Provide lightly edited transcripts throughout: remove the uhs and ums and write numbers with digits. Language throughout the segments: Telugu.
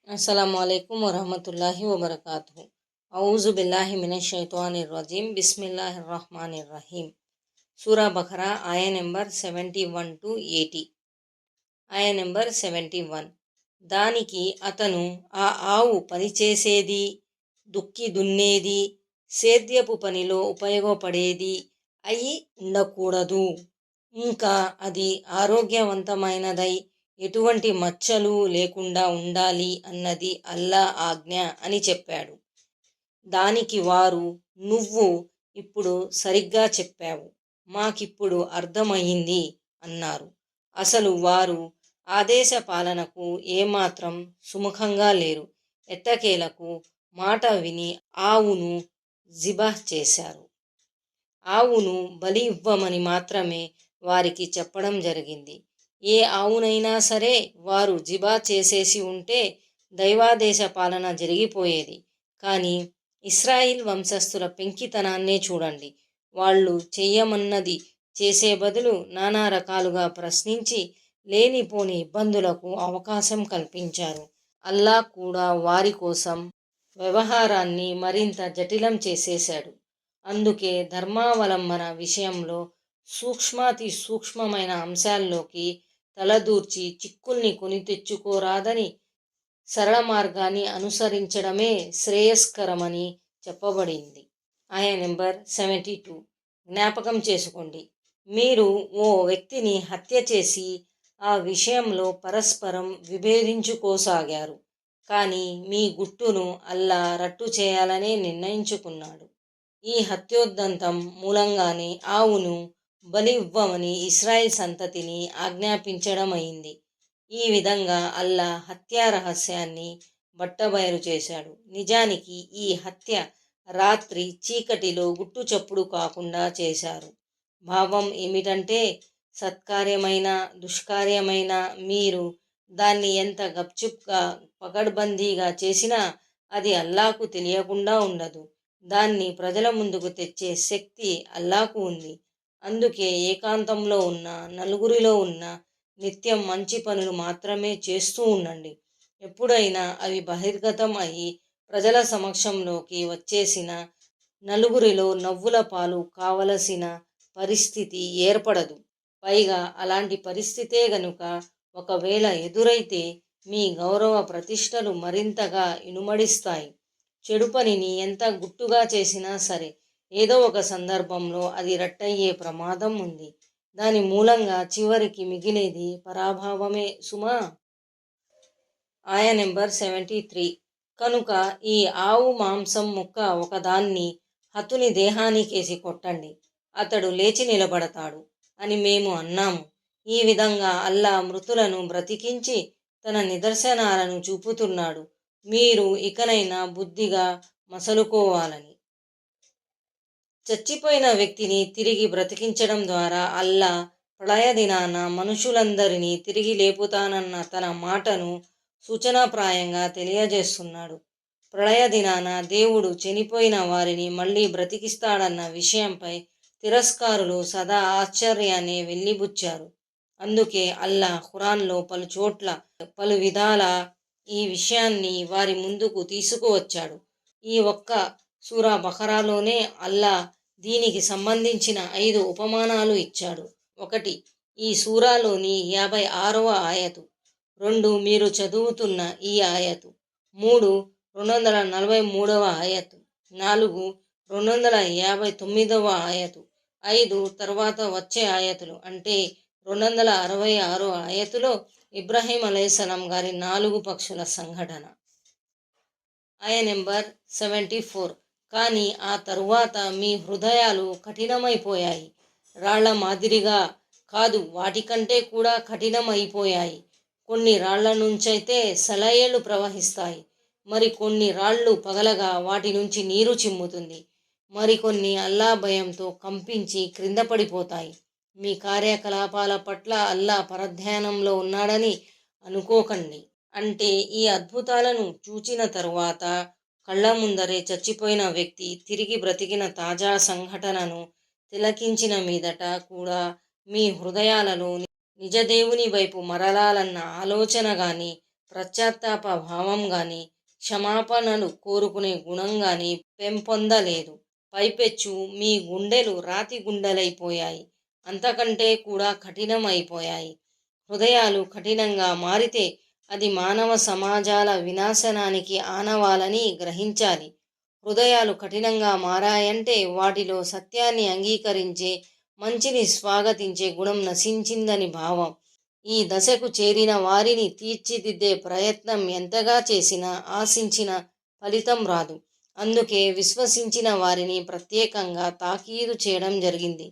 अस्सलामुअलैकुम वरहमतुल्लाहि वबरकातुहू। औज़ु बिल्लाहि मिनश शैतानिर रजीम। बिस्मिल्लाहिर रहमानिर रहीम। సూరా బఖరా ఆయ నెంబర్ 71 టు 80. ఆయ నెంబర్ 71. దానికి అతను ఆ ఆవు పనిచేసేది, దుక్కి దున్నేది, సేద్యపు పనిలో ఉపయోగపడేది అయి ఉండకూడదు. ఇంకా అది ఆరోగ్యవంతమైనదై ఎటువంటి మచ్చలు లేకుండా ఉండాలి అన్నది అల్లా ఆజ్ఞ అని చెప్పాడు. దానికి వారు, నువ్వు ఇప్పుడు సరిగ్గా చెప్పావు, మాకిప్పుడు అర్థమయ్యింది అన్నారు. అసలు వారు ఆదేశ పాలనకు ఏమాత్రం సుముఖంగా లేరు. ఎట్టకేలకు మాట విని ఆవును జిబాహ్ చేశారు. ఆవును బలి ఇవ్వమని మాత్రమే వారికి చెప్పడం జరిగింది. ఏ ఆవునైనా సరే వారు జిబా చేసేసి ఉంటే దైవాదేశ పాలన జరిగిపోయేది. కానీ ఇస్రాయిల్ వంశస్థుల పెంకితనాన్నే చూడండి. వాళ్ళు చెయ్యమన్నది చేసే బదులు నానా రకాలుగా ప్రశ్నించి లేనిపోని ఇబ్బందులకు అవకాశం కల్పించారు. అల్లా కూడా వారి కోసం వ్యవహారాన్ని మరింత జటిలం చేసేశాడు. అందుకే ధర్మావలంబన విషయంలో సూక్ష్మాతి సూక్ష్మమైన అంశాల్లోకి తలదూర్చి చిక్కుల్ని కొని తెచ్చుకోరాదని సరళ మార్గాన్ని అనుసరించడమే శ్రేయస్కరమని చెప్పబడింది. ఆయ నెంబర్ 72. జ్ఞాపకం చేసుకోండి, మీరు ఓ వ్యక్తిని హత్య చేసి ఆ విషయంలో పరస్పరం విభేదించుకోసాగారు. కానీ మీ గుట్టును అల్లా రట్టు చేయాలనే నిర్ణయించుకున్నాడు. ఈ హత్యోదంతం మూలంగానే ఆవును బలి ఇవ్వమని ఇస్రాయిల్ సంతతిని ఆజ్ఞాపించడమైంది. ఈ విధంగా అల్లా హత్యా రహస్యాన్ని బట్టబయలు చేశాడు. నిజానికి ఈ హత్య రాత్రి చీకటిలో గుట్టు చప్పుడు కాకుండా చేశారు. భావం ఏమిటంటే, సత్కార్యమైన దుష్కార్యమైన మీరు దాన్ని ఎంత గప్చుప్గా పకడ్బందీగా చేసినా అది అల్లాకు తెలియకుండా ఉండదు. దాన్ని ప్రజల ముందుకు తెచ్చే శక్తి అల్లాకు ఉంది. అందుకే ఏకాంతంలో ఉన్న నలుగురిలో ఉన్న నిత్యం మంచి పనులు మాత్రమే చేస్తూ ఉండండి. ఎప్పుడైనా అవి బహిర్గతం అయ్యి ప్రజల సమక్షంలోకి వచ్చేసిన నలుగురిలో నవ్వుల పాలు కావలసిన పరిస్థితి ఏర్పడదు. పైగా అలాంటి పరిస్థితే గనుక ఒకవేళ ఎదురైతే మీ గౌరవ ప్రతిష్టలు మరింతగా ఇనుమడిస్తాయి. చెడు పనిని ఎంత గుట్టుగా చేసినా సరే ఏదో ఒక సందర్భంలో అది రట్టయ్యే ప్రమాదం ఉంది. దాని మూలంగా చివరికి మిగిలేది పరాభావమే సుమా. ఆయ నెంబర్ 73. కనుక ఈ ఆవు మాంసం ముక్క ఒకదాన్ని హతుని దేహానికేసి కొట్టండి, అతడు లేచి నిలబడతాడు అని మేము అన్నాము. ఈ విధంగా అల్లా మృతులను బ్రతికించి తన నిదర్శనాలను చూపుతున్నాడు. మీరు ఇకనైనా బుద్ధిగా మసలుకోవాలని. చచ్చిపోయిన వ్యక్తిని తిరిగి బ్రతికించడం ద్వారా అల్లా ప్రళయ దినాన మనుషులందరినీ తిరిగి లేపుతానన్న తన మాటను సూచనాప్రాయంగా తెలియజేస్తున్నాడు. ప్రళయ దినాన దేవుడు చనిపోయిన వారిని మళ్ళీ బ్రతికిస్తాడన్న విషయంపై తిరస్కారులు సదా ఆశ్చర్యాన్ని వెల్లిబుచ్చారు. అందుకే అల్లా ఖురాన్లో పలుచోట్ల పలు విధాల ఈ విషయాన్ని వారి ముందుకు తీసుకువచ్చాడు. ఈ ఒక్క సూరా బఖరాలోనే అల్లా దీనికి సంబంధించిన 5 ఉపమానాలు ఇచ్చాడు. 1. ఈ సూరాలోని 56వ ఆయతు. 2. మీరు చదువుతున్న ఈ ఆయతు. 3. 243వ ఆయతు. 4. 259వ ఆయతు. 5. తర్వాత వచ్చే ఆయతులు అంటే 266 ఆయతులో ఇబ్రాహీం అలైహిస్సలాం గారి 4 పక్షుల సంఘటన. ఆయ నెంబర్ 74. కానీ ఆ తరువాత మీ హృదయాలు కఠినమైపోయాయి. రాళ్ల మాదిరిగా కాదు, వాటికంటే కూడా కఠినమైపోయాయి. కొన్ని రాళ్ల నుంచైతే సెలయేళ్లు ప్రవహిస్తాయి. మరి కొన్ని రాళ్ళు పగలగా వాటి నుంచి నీరు చిమ్ముతుంది. మరికొన్ని అల్లా భయంతో కంపించి క్రింద పడిపోతాయి. మీ కార్యకలాపాల పట్ల అల్లా పరధ్యానంలో ఉన్నాడని అనుకోకండి. అంటే ఈ అద్భుతాలను చూచిన తరువాత కళ్ళ ముందరే చచ్చిపోయిన వ్యక్తి తిరిగి బ్రతికిన తాజా సంఘటనను తిలకించిన మీదట కూడా మీ హృదయాలలో నిజదేవుని వైపు మరలాలన్న ఆలోచన కానీ పశ్చాత్తాప భావం కానీ, క్షమాపణలు కోరుకునే గుణం కానీ పెంపొందలేదు. పైపెచ్చు మీ గుండెలు రాతి గుండెలైపోయాయి. అంతకంటే కూడా కఠినమైపోయాయి. హృదయాలు కఠినంగా మారితే అది మానవ సమాజాల వినాశనానికి ఆనవాలని గ్రహించాలి. హృదయాలు కఠినంగా మారాయంటే వాటిలో సత్యాన్ని అంగీకరించే, మంచిని స్వాగతించే గుణం నశించిందని భావం. ఈ దశకు చేరిన వారిని తీర్చిదిద్దే ప్రయత్నం ఎంతగా చేసినా ఆశించిన ఫలితం రాదు. అందుకే విశ్వసించిన వారిని ప్రత్యేకంగా తాకీదు చేయడం జరిగింది.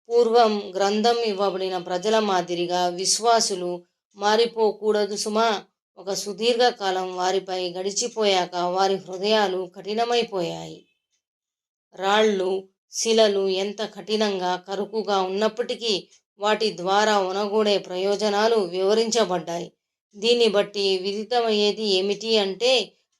పూర్వం గ్రంథం ఇవ్వబడిన ప్రజల మాదిరిగా విశ్వాసులు మారిపోకూడదు సుమా. ఒక సుదీర్ఘకాలం వారిపై గడిచిపోయాక వారి హృదయాలు కఠినమైపోయాయి. రాళ్ళు, శిలలు ఎంత కఠినంగా కరుకుగా ఉన్నప్పటికీ వాటి ద్వారా ఒనగూడే ప్రయోజనాలు వివరించబడ్డాయి. దీన్ని బట్టి విదితమయ్యేది ఏమిటి అంటే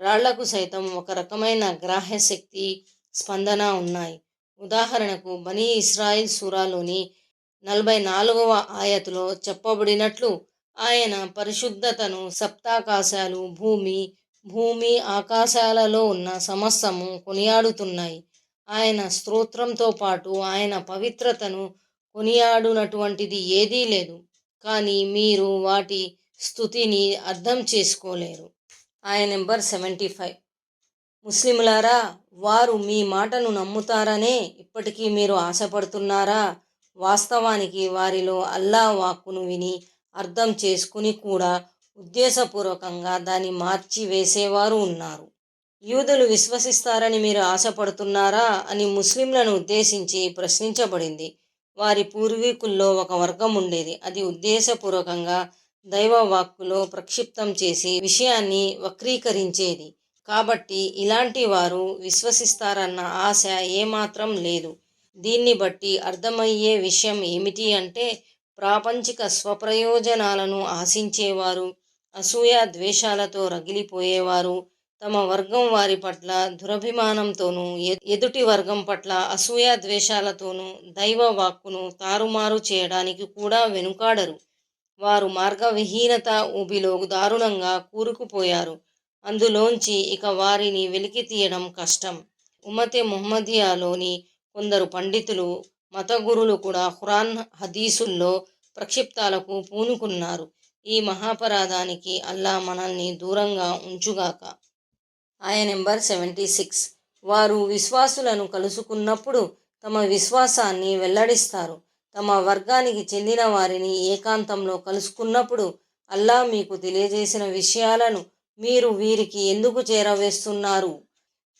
రాళ్లకు సైతం ఒక రకమైన గ్రాహ్యశక్తి, స్పందన ఉన్నాయి. ఉదాహరణకు బనీ ఇస్రాయిల్ సూరాలోని 44వ ఆయతులో చెప్పబడినట్లు ఆయన పరిశుద్ధతను సప్తాకాశాలు, భూమి ఆకాశాలలో ఉన్న సమస్తము కొనియాడుతున్నాయి. ఆయన స్తోత్రంతో పాటు ఆయన పవిత్రతను కొనియాడునటువంటిది ఏదీ లేదు. కానీ మీరు వాటి స్థుతిని అర్థం చేసుకోలేరు. ఆయన నెంబర్ 75. ముస్లింలారా, వారు మీ మాటను నమ్ముతారనే ఇప్పటికీ మీరు ఆశపడుతున్నారా? వాస్తవానికి వారిలో అల్లా వాక్కును విని అర్థం చేసుకుని కూడా ఉద్దేశపూర్వకంగా దాన్ని మార్చి వేసేవారు ఉన్నారు. యూదులు విశ్వసిస్తారని మీరు ఆశపడుతున్నారా అని ముస్లింలను ఉద్దేశించి ప్రశ్నించబడింది. వారి పూర్వీకుల్లో ఒక వర్గం ఉండేది. అది ఉద్దేశపూర్వకంగా దైవవాక్కులో ప్రక్షిప్తం చేసి విషయాన్ని వక్రీకరించేది. కాబట్టి ఇలాంటి వారు విశ్వసిస్తారన్న ఆశ ఏమాత్రం లేదు. దీన్ని బట్టి అర్థమయ్యే విషయం ఏమిటి అంటే ప్రాపంచిక స్వప్రయోజనాలను ఆశించేవారు, అసూయ ద్వేషాలతో రగిలిపోయేవారు, తమ వర్గం వారి పట్ల దురభిమానంతోనూ ఎదుటి వర్గం పట్ల అసూయ ద్వేషాలతోనూ దైవ వాక్కును తారుమారు చేయడానికి కూడా వెనుకాడరు. వారు మార్గవిహీనత ఊబిలో దారుణంగా కూరుకుపోయారు. అందులోంచి ఇక వారిని వెలికి తీయడం కష్టం. ఉమ్మతే ముహమ్మదియాలోని కొందరు పండితులు, మతగురులు కూడా ఖురాన్, హదీసుల్లో ప్రక్షిప్తాలకు పూనుకున్నారు. ఈ మహాపరాధానికి అల్లా మనల్ని దూరంగా ఉంచుగాక. ఆయన నెంబర్ 76. వారు విశ్వాసులను కలుసుకున్నప్పుడు తమ విశ్వాసాన్ని వెల్లడిస్తారు. తమ వర్గానికి చెందిన వారిని ఏకాంతంలో కలుసుకున్నప్పుడు అల్లా మీకు తెలియజేసిన విషయాలను మీరు వీరికి ఎందుకు చేరవేస్తున్నారు?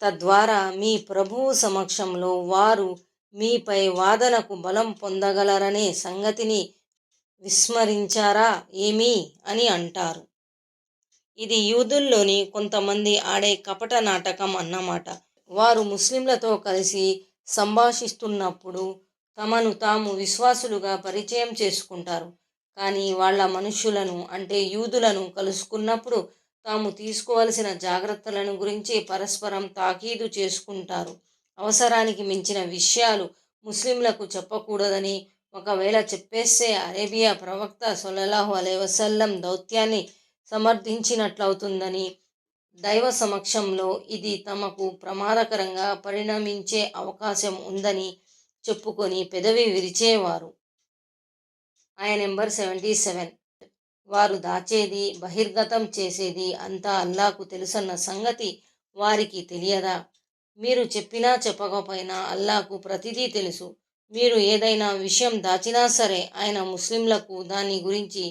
తద్వారా మీ ప్రభువు సమక్షంలో వారు మీపై వాదనకు బలం పొందగలరనే సంగతిని విస్మరించారా ఏమీ అని అంటారు. ఇది యూదుల్లోని కొంతమంది ఆడే కపట నాటకం అన్నమాట. వారు ముస్లింలతో కలిసి సంభాషిస్తున్నప్పుడు తమను తాము విశ్వాసులుగా పరిచయం చేసుకుంటారు. కానీ వాళ్ళ మనుష్యులను అంటే యూదులను కలుసుకున్నప్పుడు తాము తీసుకోవలసిన జాగ్రత్తలను గురించి పరస్పరం తాకీదు చేసుకుంటారు. అవసరానికి మించిన విషయాలు ముస్లింలకు చెప్పకూడదని, ఒకవేళ చెప్పేస్తే అరేబియా ప్రవక్త సల్లల్లాహు అలైహి వసల్లం దౌత్యాన్ని సమర్థించినట్లవుతుందని, దైవ సమక్షంలో ఇది తమకు ప్రమాదకరంగా పరిణమించే అవకాశం ఉందని చెప్పుకొని పెదవి విరిచేవారు. ఆయన నెంబర్ 77. వారు దాచేది, బహిర్గతం చేసేది అంతా అల్లాకు తెలుసన్న సంగతి వారికి తెలియదా? మీరు చెప్పినా చెప్పకపోయినా అల్లాకు ప్రతిదీ తెలుసు. మీరు ఏదైనా విషయం దాచినా సరే ఆయన ముస్లింలకు దాని గురించి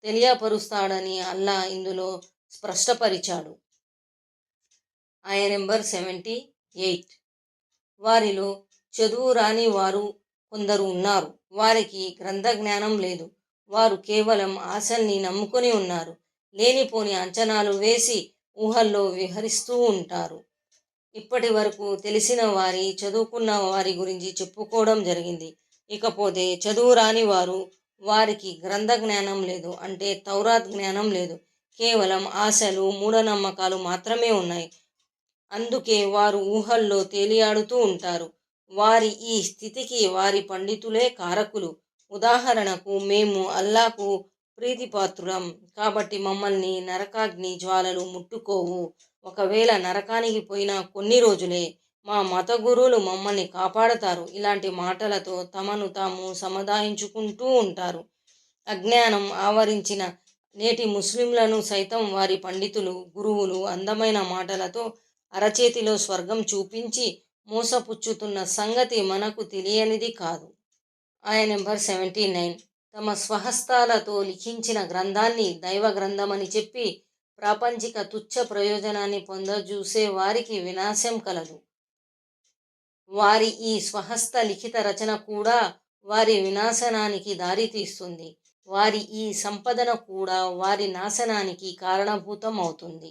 తెలియపరుస్తాడని అల్లా ఇందులో స్పష్టపరిచాడు. ఆయన నెంబర్ 78. వారిలో చదువు రాని వారు కొందరు ఉన్నారు. వారికి గ్రంథ జ్ఞానం లేదు. వారు కేవలం ఆశల్ని నమ్ముకొని ఉన్నారు. లేనిపోని అంచనాలు వేసి ఊహల్లో విహరిస్తూ ఉంటారు. ఇప్పటి వరకు తెలిసిన వారి, చదువుకున్న వారి గురించి చెప్పుకోవడం జరిగింది. ఇకపోతే చదువు రాని వారు, వారికి గ్రంథ జ్ఞానం లేదు అంటే తౌరాత్ జ్ఞానం లేదు. కేవలం ఆశలు, మూఢనమ్మకాలు మాత్రమే ఉన్నాయి. అందుకే వారు ఊహల్లో తేలియాడుతూ ఉంటారు. వారి ఈ స్థితికి వారి పండితులే కారకులు. ఉదాహరణకు మేము అల్లాకు ప్రీతిపాత్రులం కాబట్టి మమ్మల్ని నరకాగ్ని జ్వాలలు ముట్టుకోవు. ఒకవేళ నరకానికి పోయినా కొన్ని రోజులే. మా మత గురువులు మమ్మల్ని కాపాడతారు. ఇలాంటి మాటలతో తమను తాము సమాధానించుకుంటూ ఉంటారు. అజ్ఞానం ఆవరించిన నేటి ముస్లింలను సైతం వారి పండితులు, గురువులు అందమైన మాటలతో అరచేతిలో స్వర్గం చూపించి మోసపుచ్చుతున్న సంగతి మనకు తెలియనిది కాదు. ఆయన నెంబర్ 79. తమ స్వహస్తాలతో లిఖించిన గ్రంథాన్ని దైవ గ్రంథమని చెప్పి ప్రాపంచిక తుచ్చ ప్రయోజనాన్ని పొందజూసే వారికి వినాశం కలదు. వారి ఈ స్వహస్త లిఖిత రచన కూడా వారి వినాశనానికి దారితీస్తుంది. వారి ఈ సంపదన కూడా వారి నాశనానికి కారణభూతం అవుతుంది.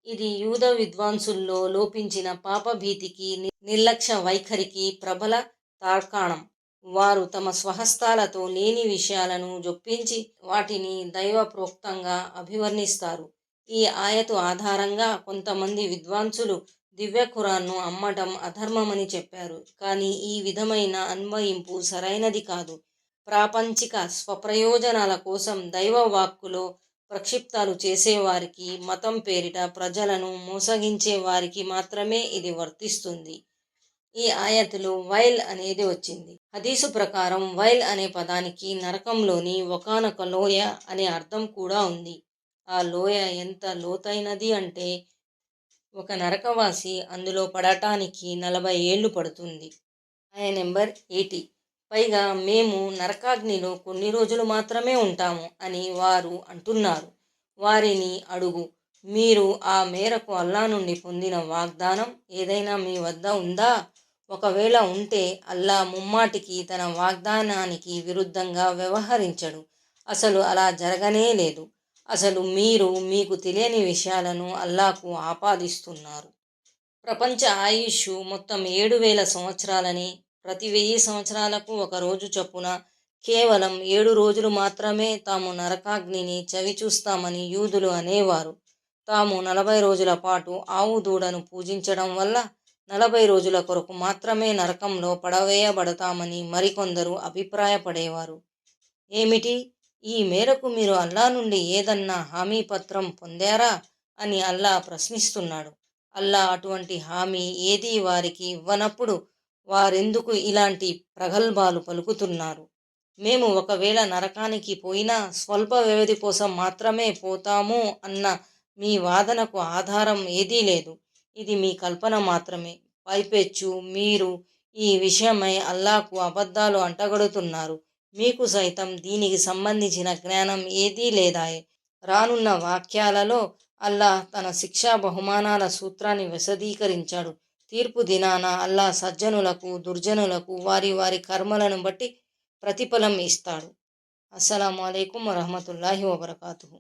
ఇది యూద విద్వాంసుల్లో లోపించిన పాపభీతికి, నిర్లక్ష్య వైఖరికి ప్రబల తార్కాణం. వారు తమ స్వహస్తాలతో లేని విషయాలను జొప్పించి వాటిని దైవ ప్రోక్తంగా అభివర్ణిస్తారు. ఈ ఆయతు ఆధారంగా కొంతమంది విద్వాంసులు దివ్య ఖురాన్ను అమ్మటం అధర్మమని చెప్పారు. కానీ ఈ విధమైన అన్వయింపు సరైనది కాదు. ప్రాపంచిక స్వప్రయోజనాల కోసం దైవ వాక్కులో ప్రక్షిప్తాలు చేసేవారికి, మతం పేరిట ప్రజలను మోసగించే వారికి మాత్రమే ఇది వర్తిస్తుంది. ఈ ఆయతులో వైల్ అనేది వచ్చింది. హదీసు ప్రకారం వైల్ అనే పదానికి నరకంలోని ఒకానొక లోయ అనే అర్థం కూడా ఉంది. ఆ లోయ ఎంత లోతైనది అంటే ఒక నరకవాసి అందులో పడటానికి 40 ఏళ్ళు పడుతుంది. ఆయన నెంబర్ 80. పైగా మేము నరకాగ్నిలో కొన్ని రోజులు మాత్రమే ఉంటాము అని వారు అంటున్నారు. వారిని అడుగు, మీరు ఆ మేరకు అల్లా నుండి పొందిన వాగ్దానం ఏదైనా మీ వద్ద ఉందా? ఒకవేళ ఉంటే అల్లా ముమ్మాటికి తన వాగ్దానానికి విరుద్ధంగా వ్యవహరించడు. అసలు అలా జరగనే లేదు. అసలు మీరు మీకు తెలియని విషయాలను అల్లాకు ఆపాదిస్తున్నారు. ప్రపంచ ఆయుష్ మొత్తం 7,000 సంవత్సరాలని, ప్రతి 1000 సంవత్సరాలకు ఒక రోజు చొప్పున కేవలం 7 రోజులు మాత్రమే తాము నరకాగ్నిని చవిచూస్తామని యూదులు అనేవారు. తాము 40 రోజుల పాటు ఆవు దూడను పూజించడం వల్ల 40 రోజుల కొరకు మాత్రమే నరకంలో పడవేయబడతామని మరికొందరు అభిప్రాయపడేవారు. ఏమిటి? ఈ మేరకు మీరు అల్లా నుండి ఏదన్నా హామీ పత్రం పొందారా అని అల్లా ప్రశ్నిస్తున్నాడు. అల్లా అటువంటి హామీ ఏదీ వారికి ఇవ్వనప్పుడు వారెందుకు ఇలాంటి ప్రగల్భాలు పలుకుతున్నారు? మేము ఒకవేళ నరకానికి పోయినా స్వల్ప వ్యవధి కోసం మాత్రమే పోతాము అన్న మీ వాదనకు ఆధారం ఏదీ లేదు. ఇది మీ కల్పన మాత్రమే. పైపెచ్చు మీరు ఈ విషయమై అల్లాకు అబద్ధాలు అంటగడుతున్నారు. మీకు సైతం దీనికి సంబంధించిన జ్ఞానం ఏదీ లేదాయే. రానున్న వాక్యాలలో అల్లా తన శిక్షా బహుమానాల సూత్రాన్ని విశదీకరించాడు. తీర్పు దినాన అల్లా సజ్జనులకు, దుర్జనులకు వారి వారి కర్మలను బట్టి ప్రతిఫలం ఇస్తాడు. అస్సలాము అలైకుం వరహమతుల్లాహి వబరకాతుహు.